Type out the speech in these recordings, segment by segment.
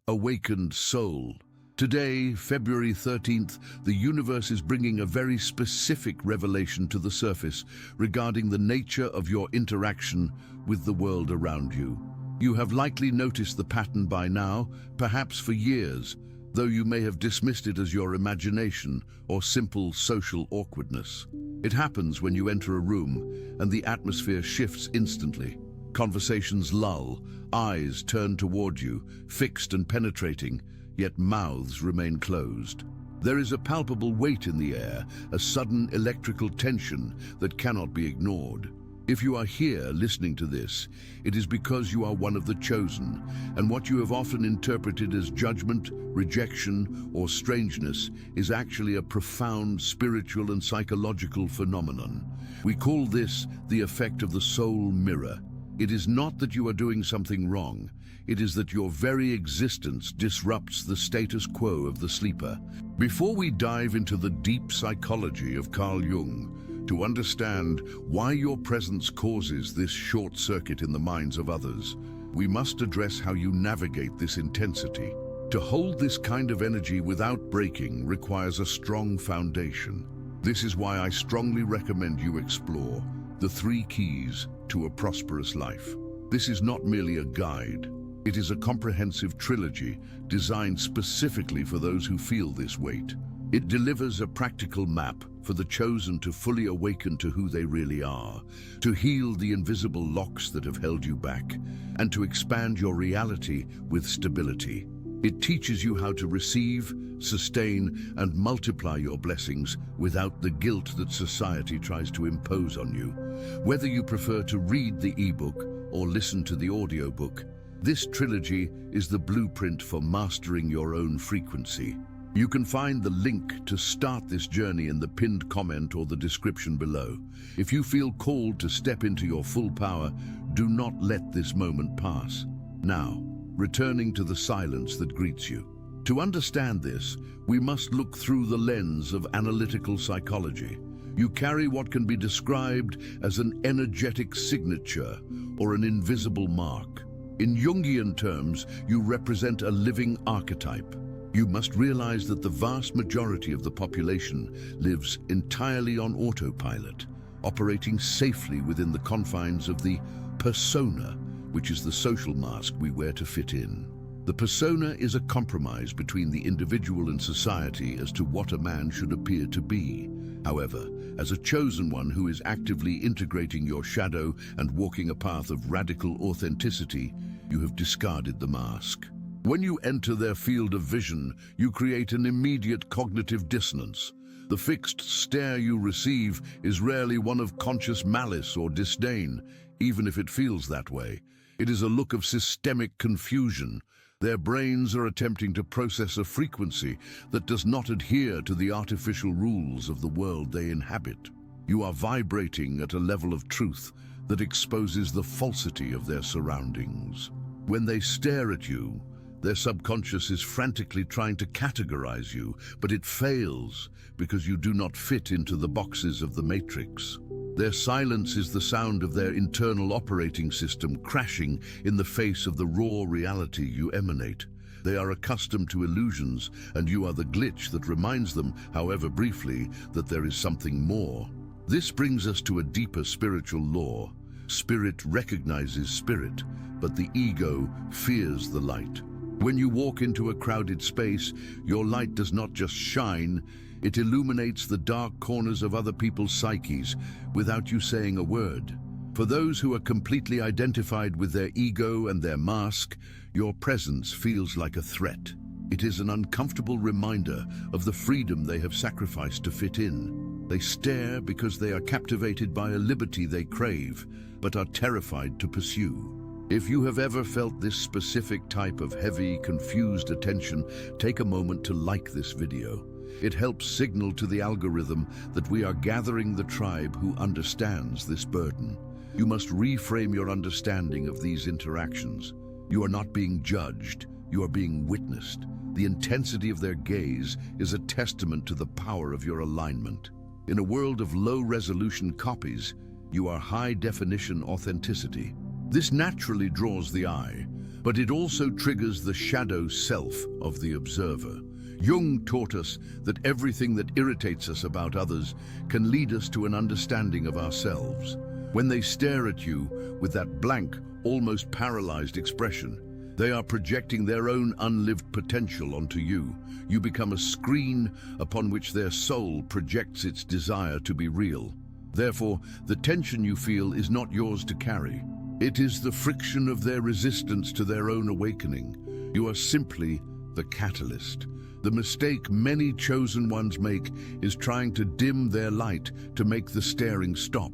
Awakened soul. Today, February 13th, the universe is bringing a very specific revelation to the surface regarding the nature of your interaction with the world around you. You have likely noticed the pattern by now, perhaps for years, though you may have dismissed it as your imagination or simple social awkwardness. It happens when you enter a room and the atmosphere shifts instantly. Conversations lull, eyes turn toward you, fixed and penetrating, yet mouths remain closed. There is a palpable weight in the air, a sudden electrical tension that cannot be ignored. If you are here listening to this, it is because you are one of the chosen, and what you have often interpreted as judgment, rejection, or strangeness is actually a profound spiritual and psychological phenomenon. We call this the effect of the soul mirror. It is not that you are doing something wrong. It is that your very existence disrupts the status quo of the sleeper. Before we dive into the deep psychology of Carl Jung, to understand why your presence causes this short circuit in the minds of others, we must address how you navigate this intensity. To hold this kind of energy without breaking requires a strong foundation. This is why I strongly recommend you explore the 3 keys to a prosperous life. This is not merely a guide. It is a comprehensive trilogy designed specifically for those who feel this weight. It delivers a practical map for the chosen to fully awaken to who they really are, to heal the invisible locks that have held you back, and to expand your reality with stability. It teaches you how to receive, sustain, and multiply your blessings without the guilt that society tries to impose on you. Whether you prefer to read the ebook or listen to the audiobook, this trilogy is the blueprint for mastering your own frequency. You can find the link to start this journey in the pinned comment or the description below. If you feel called to step into your full power, do not let this moment pass. Now, returning to the silence that greets you. To understand this, we must look through the lens of analytical psychology. You carry what can be described as an energetic signature or an invisible mark. In Jungian terms, you represent a living archetype. You must realize that the vast majority of the population lives entirely on autopilot, operating safely within the confines of the persona, which is the social mask we wear to fit in. The persona is a compromise between the individual and society as to what a man should appear to be. However, as a chosen one who is actively integrating your shadow and walking a path of radical authenticity, you have discarded the mask. When you enter their field of vision, you create an immediate cognitive dissonance. The fixed stare you receive is rarely one of conscious malice or disdain, even if it feels that way. It is a look of systemic confusion. Their brains are attempting to process a frequency that does not adhere to the artificial rules of the world they inhabit. You are vibrating at a level of truth that exposes the falsity of their surroundings. When they stare at you, their subconscious is frantically trying to categorize you, but it fails because you do not fit into the boxes of the matrix. Their silence is the sound of their internal operating system crashing in the face of the raw reality you emanate. They are accustomed to illusions, and you are the glitch that reminds them, however briefly, that there is something more. This brings us to a deeper spiritual law. Spirit recognizes spirit, but the ego fears the light. When you walk into a crowded space, your light does not just shine, it illuminates the dark corners of other people's psyches without you saying a word. For those who are completely identified with their ego and their mask, your presence feels like a threat. It is an uncomfortable reminder of the freedom they have sacrificed to fit in. They stare because they are captivated by a liberty they crave, but are terrified to pursue. If you have ever felt this specific type of heavy, confused attention, take a moment to like this video. It helps signal to the algorithm that we are gathering the tribe who understands this burden. You must reframe your understanding of these interactions. You are not being judged, you are being witnessed. The intensity of their gaze is a testament to the power of your alignment. In a world of low-resolution copies, you are high-definition authenticity. This naturally draws the eye, but it also triggers the shadow self of the observer. Jung taught us that everything that irritates us about others can lead us to an understanding of ourselves. When they stare at you with that blank, almost paralyzed expression, they are projecting their own unlived potential onto you. You become a screen upon which their soul projects its desire to be real. Therefore, the tension you feel is not yours to carry. It is the friction of their resistance to their own awakening. You are simply the catalyst. The mistake many chosen ones make is trying to dim their light to make the staring stop,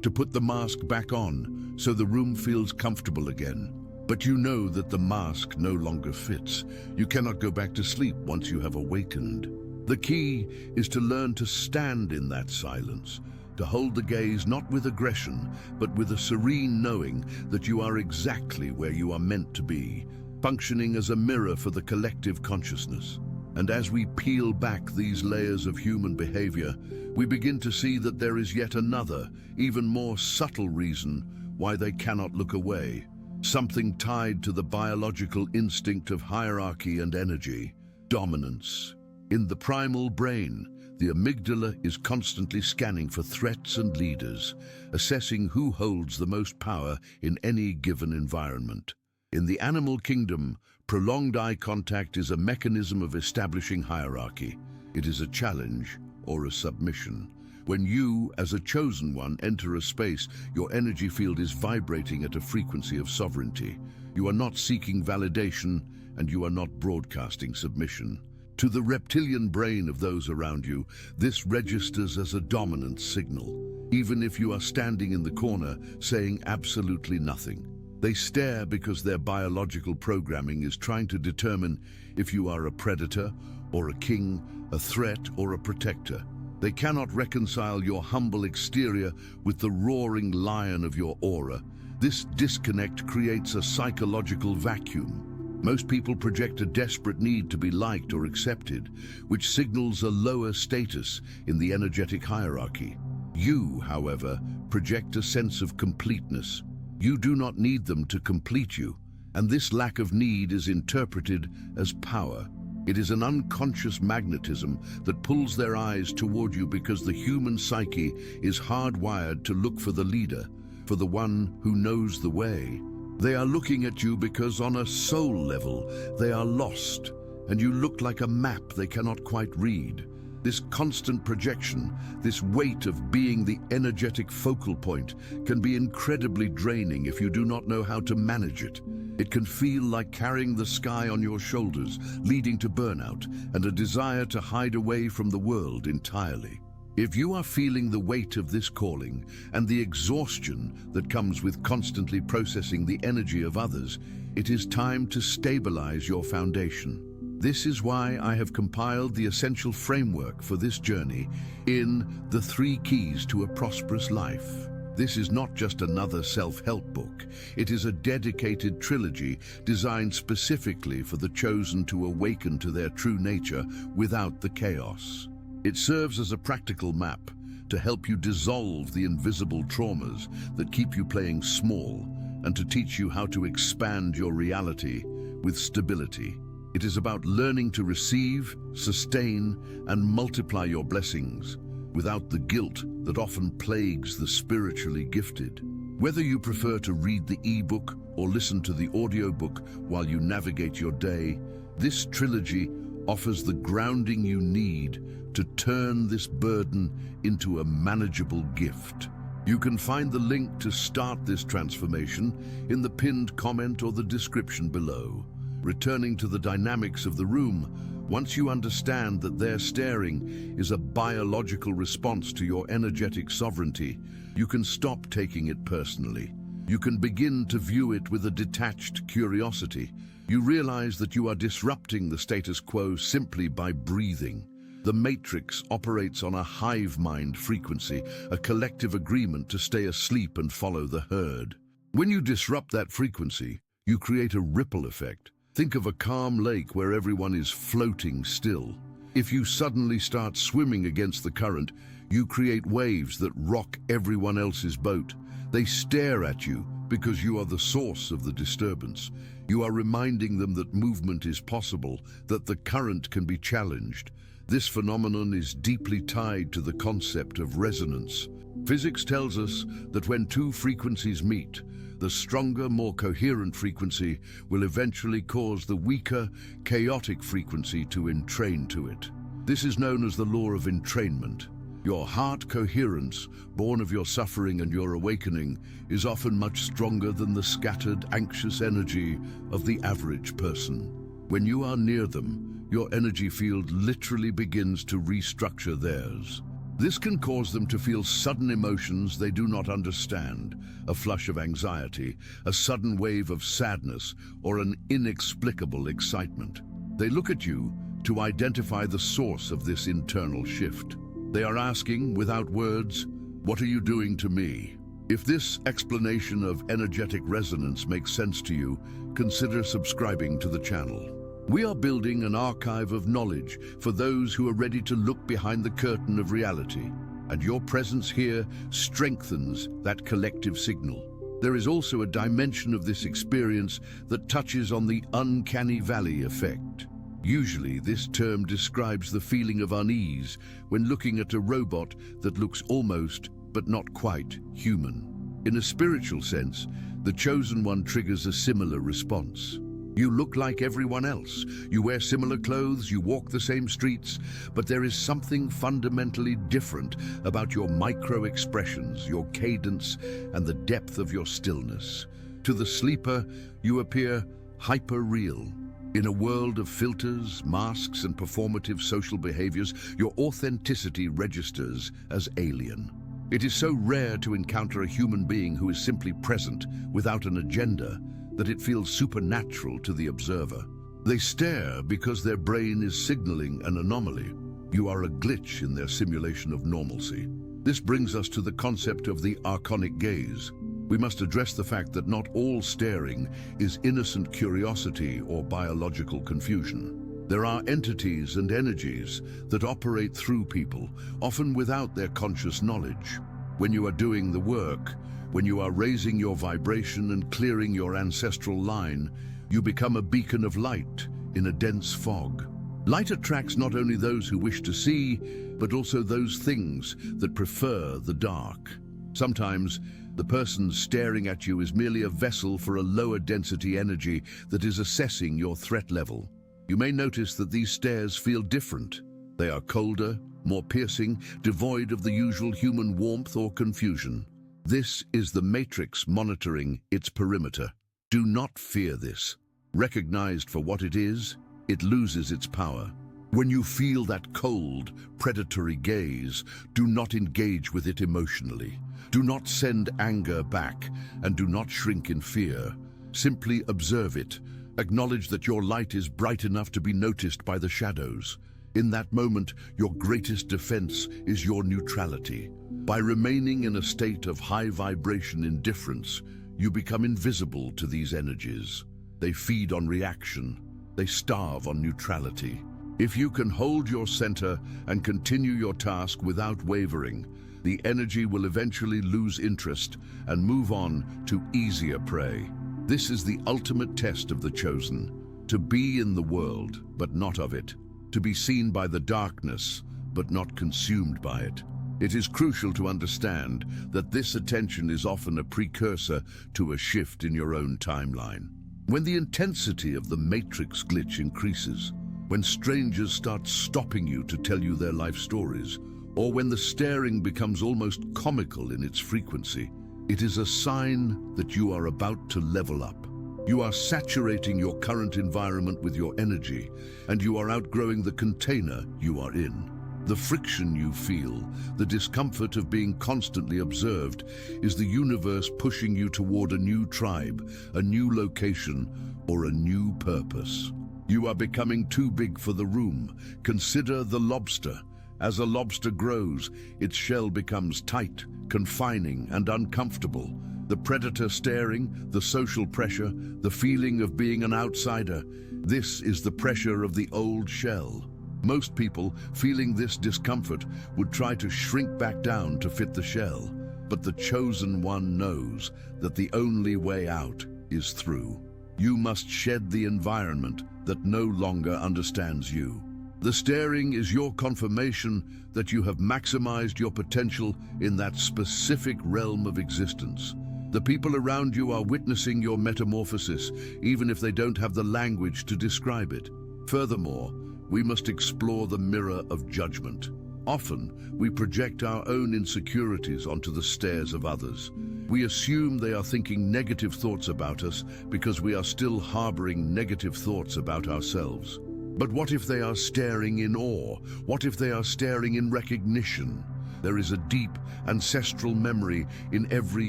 to put the mask back on so the room feels comfortable again. But you know that the mask no longer fits. You cannot go back to sleep once you have awakened. The key is to learn to stand in that silence, to hold the gaze not with aggression, but with a serene knowing that you are exactly where you are meant to be, functioning as a mirror for the collective consciousness. And as we peel back these layers of human behavior, we begin to see that there is yet another, even more subtle reason why they cannot look away. Something tied to the biological instinct of hierarchy and energy, dominance. In the primal brain, the amygdala is constantly scanning for threats and leaders, assessing who holds the most power in any given environment. In the animal kingdom, prolonged eye contact is a mechanism of establishing hierarchy. It is a challenge or a submission. When you, as a chosen one, enter a space, your energy field is vibrating at a frequency of sovereignty. You are not seeking validation, and you are not broadcasting submission. To the reptilian brain of those around you, this registers as a dominant signal, even if you are standing in the corner saying absolutely nothing. They stare because their biological programming is trying to determine if you are a predator or a king, a threat or a protector. They cannot reconcile your humble exterior with the roaring lion of your aura. This disconnect creates a psychological vacuum. Most people project a desperate need to be liked or accepted, which signals a lower status in the energetic hierarchy. You, however, project a sense of completeness. You do not need them to complete you, and this lack of need is interpreted as power. It is an unconscious magnetism that pulls their eyes toward you because the human psyche is hardwired to look for the leader, for the one who knows the way. They are looking at you because on a soul level, they are lost, and you look like a map they cannot quite read. This constant projection, this weight of being the energetic focal point, can be incredibly draining if you do not know how to manage it. It can feel like carrying the sky on your shoulders, leading to burnout and a desire to hide away from the world entirely. If you are feeling the weight of this calling and the exhaustion that comes with constantly processing the energy of others, it is time to stabilize your foundation. This is why I have compiled the essential framework for this journey in The 3 Keys to a Prosperous Life. This is not just another self-help book. It is a dedicated trilogy designed specifically for the chosen to awaken to their true nature without the chaos. It serves as a practical map to help you dissolve the invisible traumas that keep you playing small and to teach you how to expand your reality with stability. It is about learning to receive, sustain, and multiply your blessings without the guilt that often plagues the spiritually gifted. Whether you prefer to read the e-book or listen to the audiobook while you navigate your day, this trilogy offers the grounding you need to turn this burden into a manageable gift. You can find the link to start this transformation in the pinned comment or the description below. Returning to the dynamics of the room, once you understand that their staring is a biological response to your energetic sovereignty, you can stop taking it personally. You can begin to view it with a detached curiosity. You realize that you are disrupting the status quo simply by breathing. The matrix operates on a hive mind frequency, a collective agreement to stay asleep and follow the herd. When you disrupt that frequency, you create a ripple effect. Think of a calm lake where everyone is floating still. If you suddenly start swimming against the current, you create waves that rock everyone else's boat. They stare at you because you are the source of the disturbance. You are reminding them that movement is possible, that the current can be challenged. This phenomenon is deeply tied to the concept of resonance. Physics tells us that when two frequencies meet, the stronger, more coherent frequency will eventually cause the weaker, chaotic frequency to entrain to it. This is known as the law of entrainment. Your heart coherence, born of your suffering and your awakening, is often much stronger than the scattered, anxious energy of the average person. When you are near them, your energy field literally begins to restructure theirs. This can cause them to feel sudden emotions they do not understand, a flush of anxiety, a sudden wave of sadness, or an inexplicable excitement. They look at you to identify the source of this internal shift. They are asking, without words, "What are you doing to me?" If this explanation of energetic resonance makes sense to you, consider subscribing to the channel. We are building an archive of knowledge for those who are ready to look behind the curtain of reality, and your presence here strengthens that collective signal. There is also a dimension of this experience that touches on the uncanny valley effect. Usually, this term describes the feeling of unease when looking at a robot that looks almost, but not quite, human. In a spiritual sense, the Chosen One triggers a similar response. You look like everyone else. You wear similar clothes, you walk the same streets, but there is something fundamentally different about your micro-expressions, your cadence, and the depth of your stillness. To the sleeper, you appear hyper-real. In a world of filters, masks, and performative social behaviors, your authenticity registers as alien. It is so rare to encounter a human being who is simply present, without an agenda, that it feels supernatural to the observer. They stare because their brain is signaling an anomaly. You are a glitch in their simulation of normalcy. This brings us to the concept of the archonic gaze. We must address the fact that not all staring is innocent curiosity or biological confusion. There are entities and energies that operate through people, often without their conscious knowledge. When you are doing the work, when you are raising your vibration and clearing your ancestral line, you become a beacon of light in a dense fog. Light attracts not only those who wish to see, but also those things that prefer the dark. Sometimes, the person staring at you is merely a vessel for a lower density energy that is assessing your threat level. You may notice that these stares feel different. They are colder, more piercing, devoid of the usual human warmth or confusion. This is the matrix monitoring its perimeter. Do not fear this. Recognized for what it is, it loses its power. When you feel that cold, predatory gaze, do not engage with it emotionally. Do not send anger back, and do not shrink in fear. Simply observe it. Acknowledge that your light is bright enough to be noticed by the shadows. In that moment, your greatest defense is your neutrality. By remaining in a state of high vibration indifference, you become invisible to these energies. They feed on reaction. They starve on neutrality. If you can hold your center and continue your task without wavering, the energy will eventually lose interest and move on to easier prey. This is the ultimate test of the chosen: to be in the world, but not of it; to be seen by the darkness, but not consumed by it. It is crucial to understand that this attention is often a precursor to a shift in your own timeline. When the intensity of the matrix glitch increases, when strangers start stopping you to tell you their life stories, or when the staring becomes almost comical in its frequency, it is a sign that you are about to level up. You are saturating your current environment with your energy, and you are outgrowing the container you are in. The friction you feel, the discomfort of being constantly observed, is the universe pushing you toward a new tribe, a new location, or a new purpose. You are becoming too big for the room. Consider the lobster. As a lobster grows, its shell becomes tight, confining, and uncomfortable. The predator staring, the social pressure, the feeling of being an outsider. This is the pressure of the old shell. Most people, feeling this discomfort, would try to shrink back down to fit the shell. but the chosen one knows that the only way out is through. You must shed the environment that no longer understands you. The staring is your confirmation that you have maximized your potential in that specific realm of existence. The people around you are witnessing your metamorphosis, even if they don't have the language to describe it. Furthermore, we must explore the mirror of judgment. Often, we project our own insecurities onto the stares of others. We assume they are thinking negative thoughts about us because we are still harboring negative thoughts about ourselves. But what if they are staring in awe? What if they are staring in recognition? There is a deep ancestral memory in every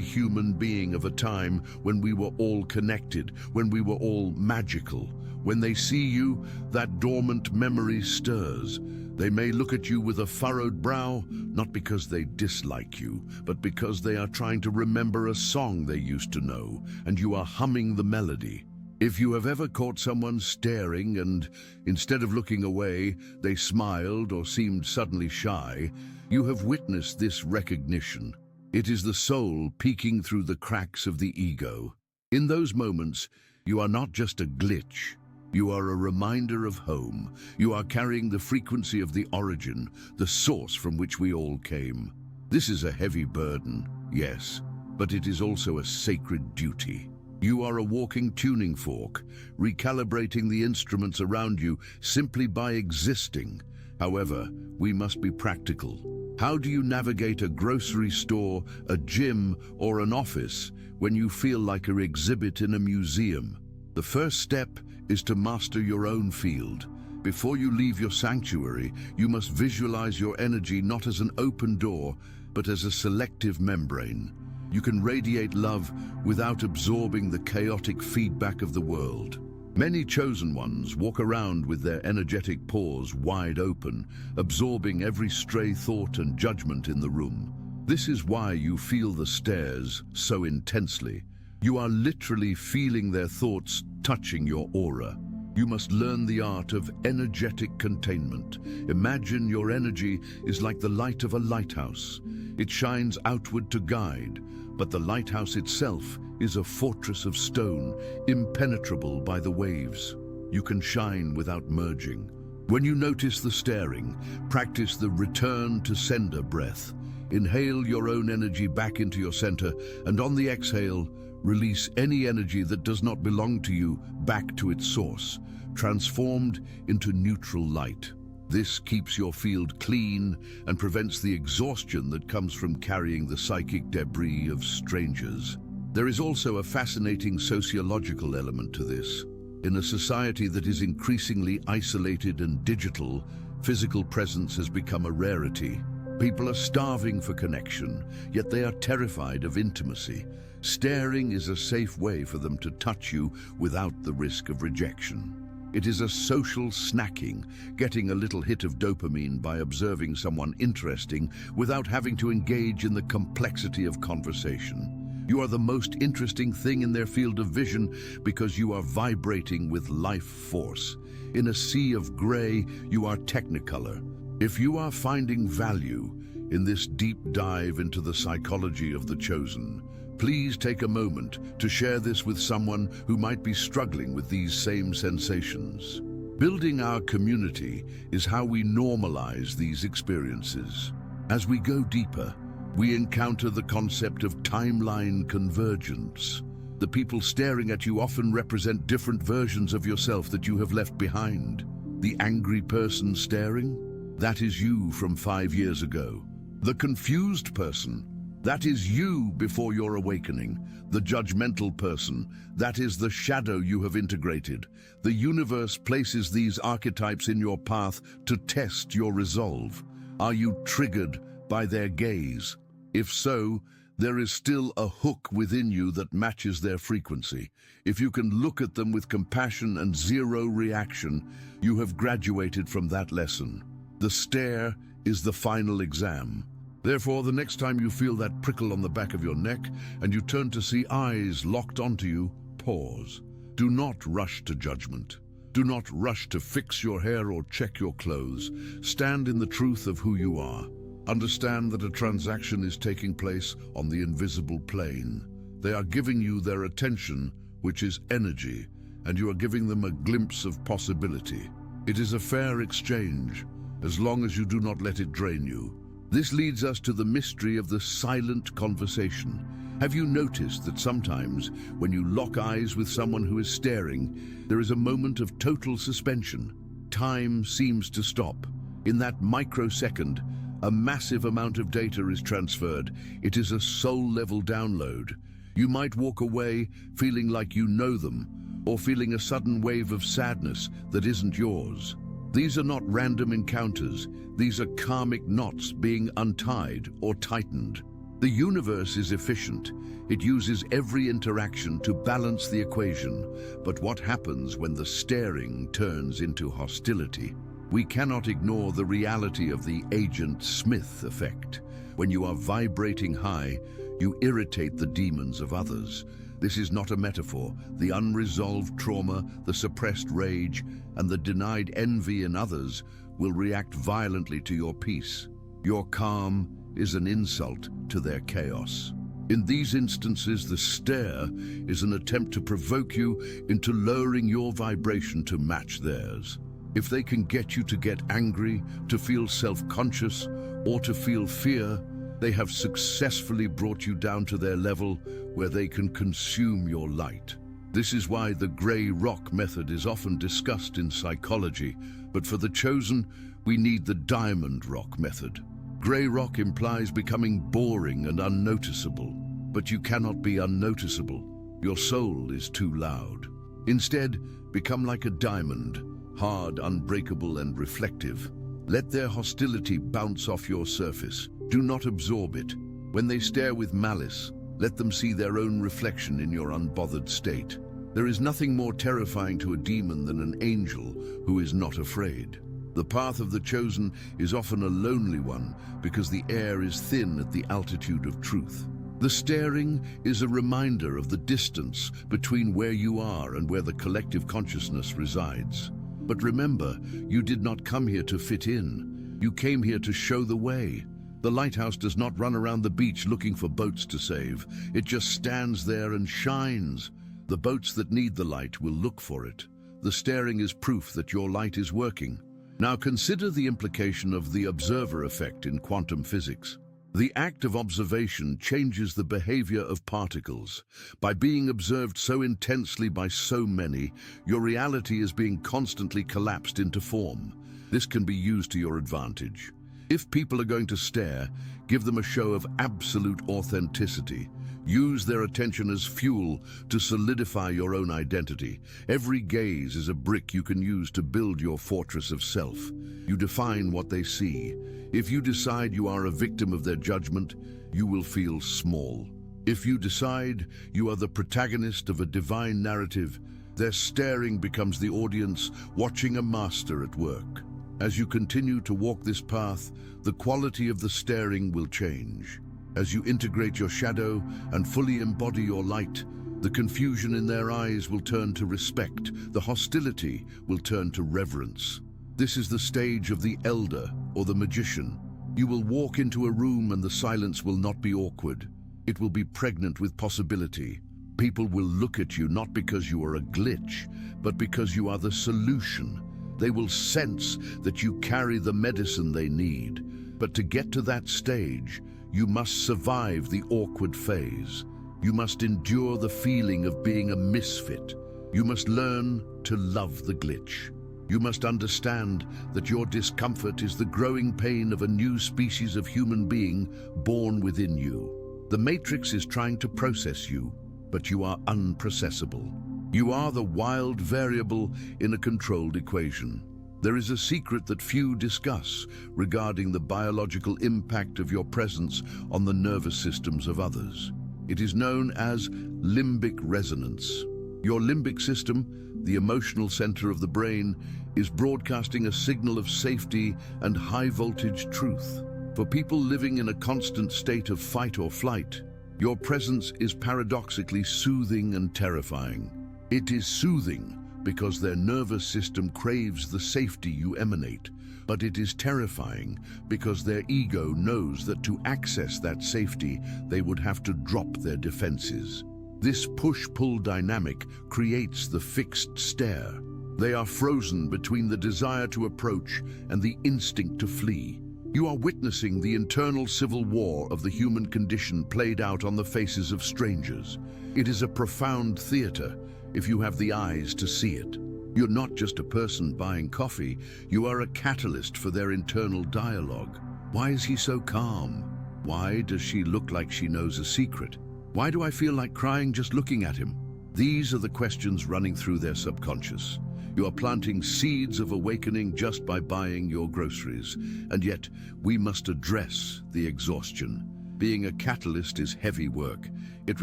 human being of a time when we were all connected, when we were all magical. When they see you, that dormant memory stirs. They may look at you with a furrowed brow, not because they dislike you, but because they are trying to remember a song they used to know, and you are humming the melody. If you have ever caught someone staring and, instead of looking away, they smiled or seemed suddenly shy, you have witnessed this recognition. It is the soul peeking through the cracks of the ego. In those moments, you are not just a glitch. You are a reminder of home. You are carrying the frequency of the origin, the source from which we all came. This is a heavy burden, yes, but it is also a sacred duty. You are a walking tuning fork, recalibrating the instruments around you simply by existing. However, we must be practical. How do you navigate a grocery store, a gym, or an office when you feel like an exhibit in a museum? The first step is to master your own field. Before you leave your sanctuary, you must visualize your energy not as an open door, but as a selective membrane. You can radiate love without absorbing the chaotic feedback of the world. Many chosen ones walk around with their energetic pores wide open, absorbing every stray thought and judgment in the room. This is why you feel the stares so intensely. You are literally feeling their thoughts touching your aura. You must learn the art of energetic containment. Imagine your energy is like the light of a lighthouse. It shines outward to guide, but the lighthouse itself is a fortress of stone, impenetrable by the waves. You can shine without merging. When you notice the staring, practice the return to sender breath. Inhale your own energy back into your center, and on the exhale, release any energy that does not belong to you back to its source, transformed into neutral light. This keeps your field clean and prevents the exhaustion that comes from carrying the psychic debris of strangers. There is also a fascinating sociological element to this. In a society that is increasingly isolated and digital, physical presence has become a rarity. People are starving for connection, yet they are terrified of intimacy. Staring is a safe way for them to touch you without the risk of rejection. It is a social snacking, getting a little hit of dopamine by observing someone interesting without having to engage in the complexity of conversation. You are the most interesting thing in their field of vision because you are vibrating with life force. In a sea of gray, you are technicolor. If you are finding value in this deep dive into the psychology of the chosen, please take a moment to share this with someone who might be struggling with these same sensations. Building our community is how we normalize these experiences. As we go deeper, we encounter the concept of timeline convergence. The people staring at you often represent different versions of yourself that you have left behind. The angry person staring? That is you from 5 years ago. The confused person? That is you before your awakening. The judgmental person, that is the shadow you have integrated. The universe places these archetypes in your path to test your resolve. Are you triggered by their gaze? If so, there is still a hook within you that matches their frequency. If you can look at them with compassion and zero reaction, you have graduated from that lesson. The stare is the final exam. Therefore, the next time you feel that prickle on the back of your neck and you turn to see eyes locked onto you, pause. Do not rush to judgment. Do not rush to fix your hair or check your clothes. Stand in the truth of who you are. Understand that a transaction is taking place on the invisible plane. They are giving you their attention, which is energy, and you are giving them a glimpse of possibility. It is a fair exchange, as long as you do not let it drain you. This leads us to the mystery of the silent conversation. Have you noticed that sometimes, when you lock eyes with someone who is staring, there is a moment of total suspension? Time seems to stop. In that microsecond, a massive amount of data is transferred. It is a soul-level download. You might walk away feeling like you know them, or feeling a sudden wave of sadness that isn't yours. These are not random encounters. These are karmic knots being untied or tightened. The universe is efficient. It uses every interaction to balance the equation. But what happens when the staring turns into hostility? We cannot ignore the reality of the Agent Smith effect. When you are vibrating high, you irritate the demons of others. This is not a metaphor. The unresolved trauma, the suppressed rage, and the denied envy in others will react violently to your peace. Your calm is an insult to their chaos. In these instances, the stare is an attempt to provoke you into lowering your vibration to match theirs. If they can get you to get angry, to feel self-conscious, or to feel fear, they have successfully brought you down to their level where they can consume your light. This is why the gray rock method is often discussed in psychology, but for the chosen, we need the diamond rock method. Gray rock implies becoming boring and unnoticeable, but you cannot be unnoticeable. Your soul is too loud. Instead, become like a diamond, hard, unbreakable, and reflective. Let their hostility bounce off your surface. Do not absorb it. When they stare with malice, let them see their own reflection in your unbothered state. There is nothing more terrifying to a demon than an angel who is not afraid. The path of the chosen is often a lonely one because the air is thin at the altitude of truth. The staring is a reminder of the distance between where you are and where the collective consciousness resides. But remember, you did not come here to fit in. You came here to show the way. The lighthouse does not run around the beach looking for boats to save. It just stands there and shines. The boats that need the light will look for it. The staring is proof that your light is working. Now consider the implication of the observer effect in quantum physics. The act of observation changes the behavior of particles. By being observed so intensely by so many, your reality is being constantly collapsed into form. This can be used to your advantage. If people are going to stare, give them a show of absolute authenticity. Use their attention as fuel to solidify your own identity. Every gaze is a brick you can use to build your fortress of self. You define what they see. If you decide you are a victim of their judgment, you will feel small. If you decide you are the protagonist of a divine narrative, their staring becomes the audience watching a master at work. As you continue to walk this path, the quality of the staring will change. As you integrate your shadow and fully embody your light, the confusion in their eyes will turn to respect. The hostility will turn to reverence. This is the stage of the elder or the magician. You will walk into a room and the silence will not be awkward. It will be pregnant with possibility. People will look at you not because you are a glitch, but because you are the solution. They will sense that you carry the medicine they need. But to get to that stage, you must survive the awkward phase. You must endure the feeling of being a misfit. You must learn to love the glitch. You must understand that your discomfort is the growing pain of a new species of human being born within you. The Matrix is trying to process you, but you are unprocessable. You are the wild variable in a controlled equation. There is a secret that few discuss regarding the biological impact of your presence on the nervous systems of others. It is known as limbic resonance. Your limbic system, the emotional center of the brain, is broadcasting a signal of safety and high-voltage truth. For people living in a constant state of fight or flight, your presence is paradoxically soothing and terrifying. It is soothing because their nervous system craves the safety you emanate, but it is terrifying because their ego knows that to access that safety, they would have to drop their defenses. This push-pull dynamic creates the fixed stare. They are frozen between the desire to approach and the instinct to flee. You are witnessing the internal civil war of the human condition played out on the faces of strangers. It is a profound theater, if you have the eyes to see it. You're not just a person buying coffee, you are a catalyst for their internal dialogue. Why is he so calm? Why does she look like she knows a secret? Why do I feel like crying just looking at him? These are the questions running through their subconscious. You are planting seeds of awakening just by buying your groceries, and yet we must address the exhaustion. Being a catalyst is heavy work. It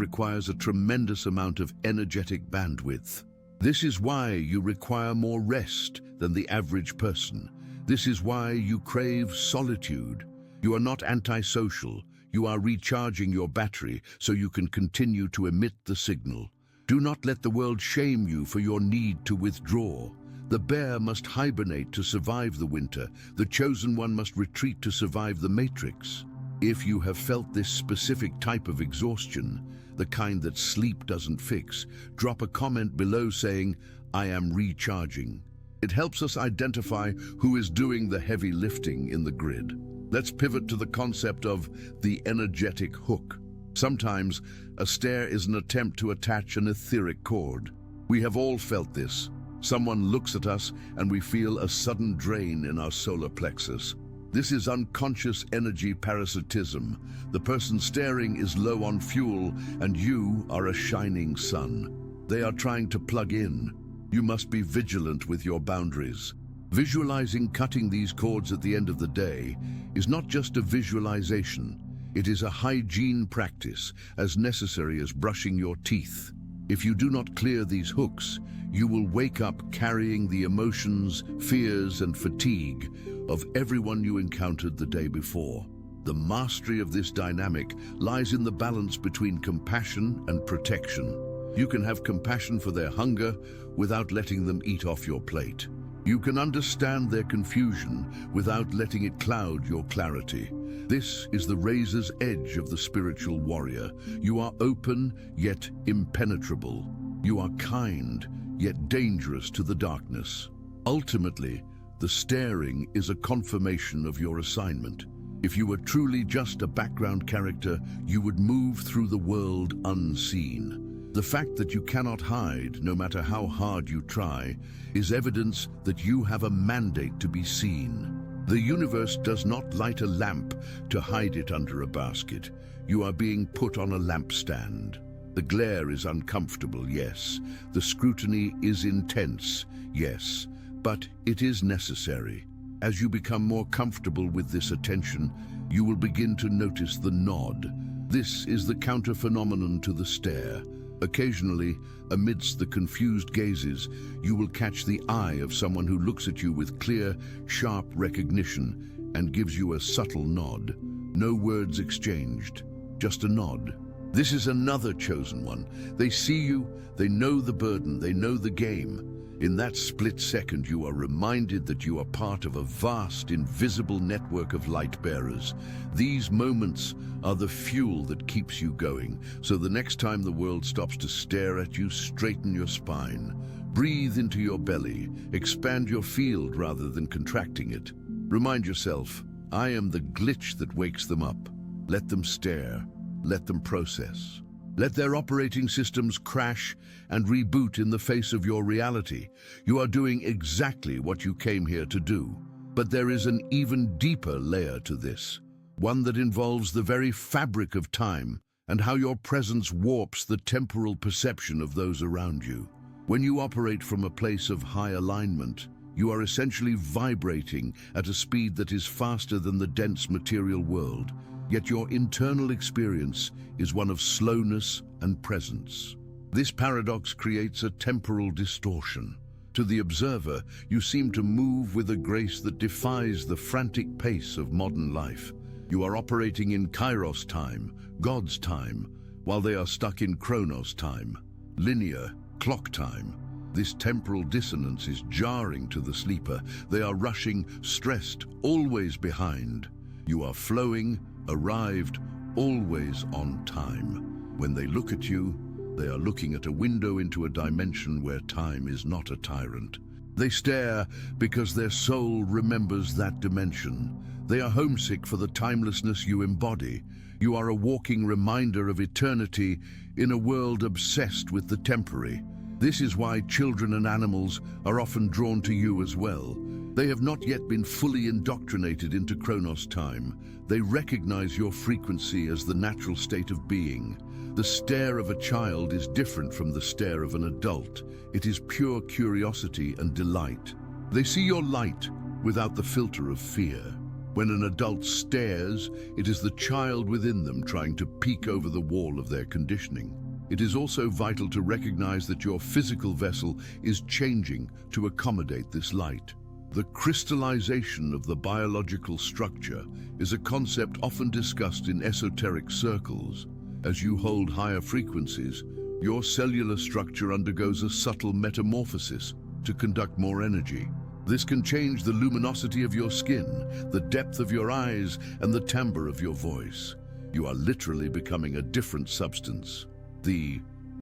requires a tremendous amount of energetic bandwidth. This is why you require more rest than the average person. This is why you crave solitude. You are not antisocial. You are recharging your battery so you can continue to emit the signal. Do not let the world shame you for your need to withdraw. The bear must hibernate to survive the winter. The chosen one must retreat to survive the matrix. If you have felt this specific type of exhaustion, the kind that sleep doesn't fix, drop a comment below saying, "I am recharging." It helps us identify who is doing the heavy lifting in the grid. Let's pivot to the concept of the energetic hook. Sometimes, a stare is an attempt to attach an etheric cord. We have all felt this. Someone looks at us and we feel a sudden drain in our solar plexus. This is unconscious energy parasitism. The person staring is low on fuel and you are a shining sun. They are trying to plug in. You must be vigilant with your boundaries. Visualizing cutting these cords at the end of the day is not just a visualization. It is a hygiene practice as necessary as brushing your teeth. If you do not clear these hooks, you will wake up carrying the emotions, fears, and fatigue of everyone you encountered the day before. The mastery of this dynamic lies in the balance between compassion and protection. You can have compassion for their hunger without letting them eat off your plate. You can understand their confusion without letting it cloud your clarity. This is the razor's edge of the spiritual warrior. You are open, yet impenetrable. You are kind, yet dangerous to the darkness. Ultimately, the staring is a confirmation of your assignment. If you were truly just a background character, you would move through the world unseen. The fact that you cannot hide, no matter how hard you try, is evidence that you have a mandate to be seen. The universe does not light a lamp to hide it under a basket. You are being put on a lampstand. The glare is uncomfortable, yes. The scrutiny is intense, yes. But it is necessary. As you become more comfortable with this attention, you will begin to notice the nod. This is the counter-phenomenon to the stare. Occasionally, amidst the confused gazes, you will catch the eye of someone who looks at you with clear, sharp recognition and gives you a subtle nod. No words exchanged, just a nod. This is another chosen one. They see you, they know the burden, they know the game. In that split second, you are reminded that you are part of a vast, invisible network of light bearers. These moments are the fuel that keeps you going. So the next time the world stops to stare at you, straighten your spine. Breathe into your belly. Expand your field rather than contracting it. Remind yourself, I am the glitch that wakes them up. Let them stare. Let them process. Let their operating systems crash and reboot in the face of your reality. You are doing exactly what you came here to do. But there is an even deeper layer to this, one that involves the very fabric of time and how your presence warps the temporal perception of those around you. When you operate from a place of high alignment, you are essentially vibrating at a speed that is faster than the dense material world. Yet your internal experience is one of slowness and presence. This paradox creates a temporal distortion. To the observer, you seem to move with a grace that defies the frantic pace of modern life. You are operating in Kairos time, God's time, while they are stuck in Chronos time, linear clock time. This temporal dissonance is jarring to the sleeper. They are rushing, stressed, always behind. You are flowing, arrived, always on time. When they look at you, they are looking at a window into a dimension where time is not a tyrant. They stare because their soul remembers that dimension. They are homesick for the timelessness you embody. You are a walking reminder of eternity in a world obsessed with the temporary. This is why children and animals are often drawn to you as well. They have not yet been fully indoctrinated into Chronos time. They recognize your frequency as the natural state of being. The stare of a child is different from the stare of an adult. It is pure curiosity and delight. They see your light without the filter of fear. When an adult stares, it is the child within them trying to peek over the wall of their conditioning. It is also vital to recognize that your physical vessel is changing to accommodate this light. The crystallization of the biological structure is a concept often discussed in esoteric circles. As you hold higher frequencies, your cellular structure undergoes a subtle metamorphosis to conduct more energy. This can change the luminosity of your skin, the depth of your eyes, and the timbre of your voice. You are literally becoming a different substance. The